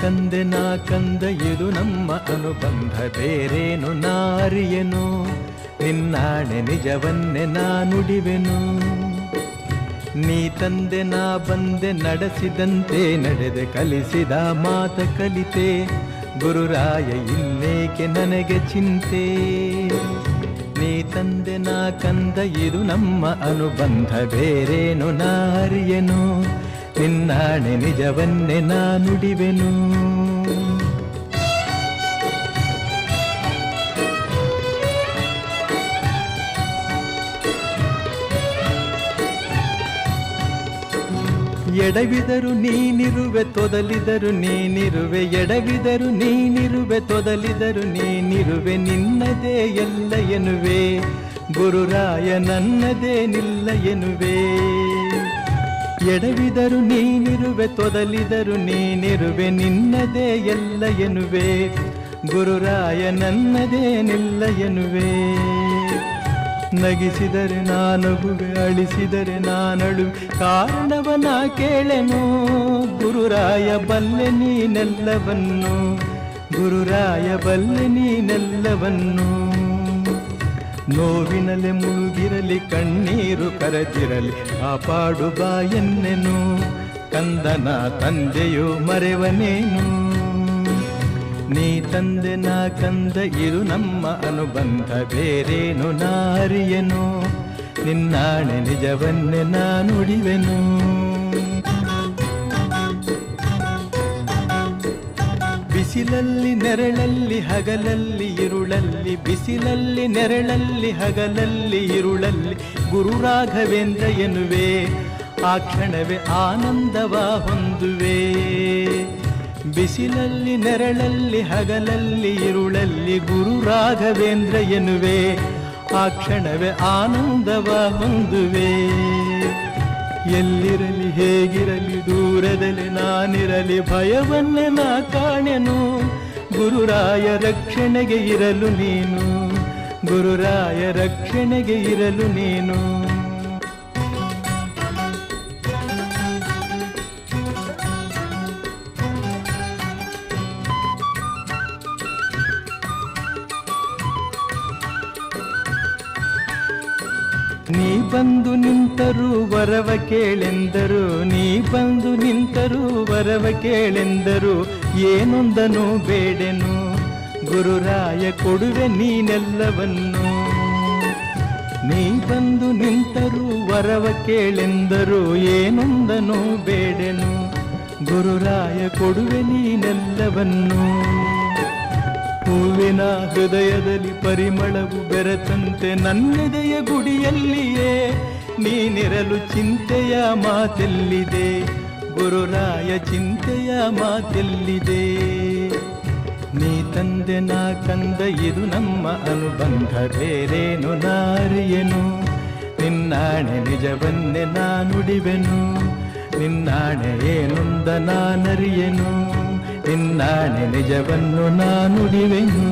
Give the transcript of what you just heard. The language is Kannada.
ತಂದೆ ನಾ ಕಂದ ಇದು ನಮ್ಮ ಅನುಬಂಧ ಬೇರೇನು ನಾರಿಯನು ನಿನ್ನಾಣೆ ನಿಜವನ್ನೇ ನಾ ನುಡಿವೆನು ನೀ ತಂದೆ ನಾ ಬಂದೆ ನಡೆಸಿದಂತೆ ನಡೆದೆ ಕಲಿಸಿದ ಮಾತ ಕಲಿತೆ ಗುರುರಾಯ ಇನ್ನೇಕೆ ನನಗೆ ಚಿಂತೆ ನೀ ತಂದೆ ನಾ ಕಂದ ಇದು ನಮ್ಮ ಅನುಬಂಧ ಬೇರೇನು ನಾರಿಯನು ನಿನ್ನಾಣೆ ನಿಜವನ್ನೇ ನಾ ನುಡಿವೆನು ಎಡವಿದರು ನೀನಿರುವೆ ತೊದಲಿದರು ನೀನಿರುವೆ ಎಡವಿದರು ನೀನಿರುವೆ ತೊದಲಿದರು ನೀನಿರುವೆ ನಿನ್ನದೇ ಎಲ್ಲ ಎನ್ನುವೆ ಗುರುರಾಯ ನನ್ನದೇ ನಿಲ್ಲ ಎನ್ನುವೆ ಎಡವಿದರು ನೀನಿರುವೆ ತೊದಲಿದರು ನೀನಿರುವೆ ನಿನ್ನದೇ ಎಲ್ಲ ಎನ್ನುವೆ ಗುರುರಾಯ ನನ್ನದೇ ನಿಲ್ಲ ಎನ್ನುವೆ ನಗಿಸಿದರೆ ನಾನಗುವೆ ಅಳಿಸಿದರೆ ನಾನಳು ಕಾರಣವನ ಕೇಳೆನು ಗುರುರಾಯ ಬಲ್ಲೆ ನೀನೆಲ್ಲವನ್ನು ಗುರುರಾಯ ಬಲ್ಲೆ ನೀನೆಲ್ಲವನ್ನು ನೋವಿನಲೆ ಮುಳುಗಿರಲಿ ಕಣ್ಣೀರು ಕರದಿರಲಿ ಕಾಪಾಡು ಬಾ ಎನ್ನೆನು ಕಂದನ ತಂದೆಯು ಮರೆವನೇನು ನೀ ತಂದೆ ನಾ ಕಂದ ಇದು ನಮ್ಮ ಅನುಬಂಧ ಬೇರೇನು ನಾರಿಯನು ನಿನ್ನಾಣೆ ನಿಜವನ್ನೇ ನಾ ನುಡಿವೆನು ಬಿಸಿಲಲ್ಲಿ ನೆರಳಲ್ಲಿ ಹಗಲಲ್ಲಿ ಇರುಳಲ್ಲಿ ಬಿಸಿಲಲ್ಲಿ ನೆರಳಲ್ಲಿ ಹಗಲಲ್ಲಿ ಇರುಳಲ್ಲಿ ಗುರು ರಾಘವೇಂದ್ರ ಎನ್ನುವೆ ಆ ಕ್ಷಣವೇ ಆನಂದವ ಹೊಂದುವೆ ಬಿಸಿಲಲ್ಲಿ ನೆರಳಲ್ಲಿ ಹಗಲಲ್ಲಿ ಇರುಳಲ್ಲಿ ಗುರು ರಾಘವೇಂದ್ರ ಎನ್ನುವೆ ಆ ಕ್ಷಣವೇ ಆನಂದವ ಹೊಂದುವೆ ಎಲ್ಲಿರಲಿ ಹೇಗಿರಲಿ ದೂರದಲ್ಲಿ ನಾನಿರಲಿ ಭಯವನ್ನೇ ನಾ ಕಾಣೆನು ಗುರುರಾಯ ರಕ್ಷಣೆಗೆ ಇರಲು ನೀನು ಗುರುರಾಯ ರಕ್ಷಣೆಗೆ ಇರಲು ನೀನು ನೀ ಬಂದು ನಿಂತರೂ ವರವ ಕೇಳೆಂದರು ನೀ ಬಂದು ನಿಂತರೂ ವರವ ಕೇಳೆಂದರು ಏನೊಂದನು ಬೇಡೆನು ಗುರುರಾಯ ಕೊಡುವೆ ನೀನೆಲ್ಲವನ್ನು ನೀ ಬಂದು ನಿಂತರೂ ವರವ ಕೇಳೆಂದರು ಏನೊಂದನು ಬೇಡೆನು ಗುರುರಾಯ ಕೊಡುವೆ ನೀನೆಲ್ಲವನ್ನು ಹೂವಿನ ಹೃದಯದಲ್ಲಿ ಪರಿಮಳವು ಬೆರೆತಂತೆ ನನ್ನೆದೆಯ ಗುಡಿಯಲ್ಲಿಯೇ ನೀನಿರಲು ಚಿಂತೆಯ ಮಾತೆಲ್ಲಿದೆ ಗುರುರಾಯ ಚಿಂತೆಯ ಮಾತೆಲ್ಲಿದೆ ನೀ ತಂದೆ ನಾ ಕಂದ ಇದು ನಮ್ಮ ಅನುಬಂಧ ಬೇರೇನು ನಾರಿಯನು ನಿನ್ನಾಣೆ ನಿಜವನ್ನೇ ನಾ ನುಡಿವೆನು ನಿನ್ನಾಣೆ ಏನೊಂದ ನಾನರಿಯೆನು ನಿನ್ನಾಣೆ ನಿಜವನ್ನು ನಾ ನುಡಿವೆನು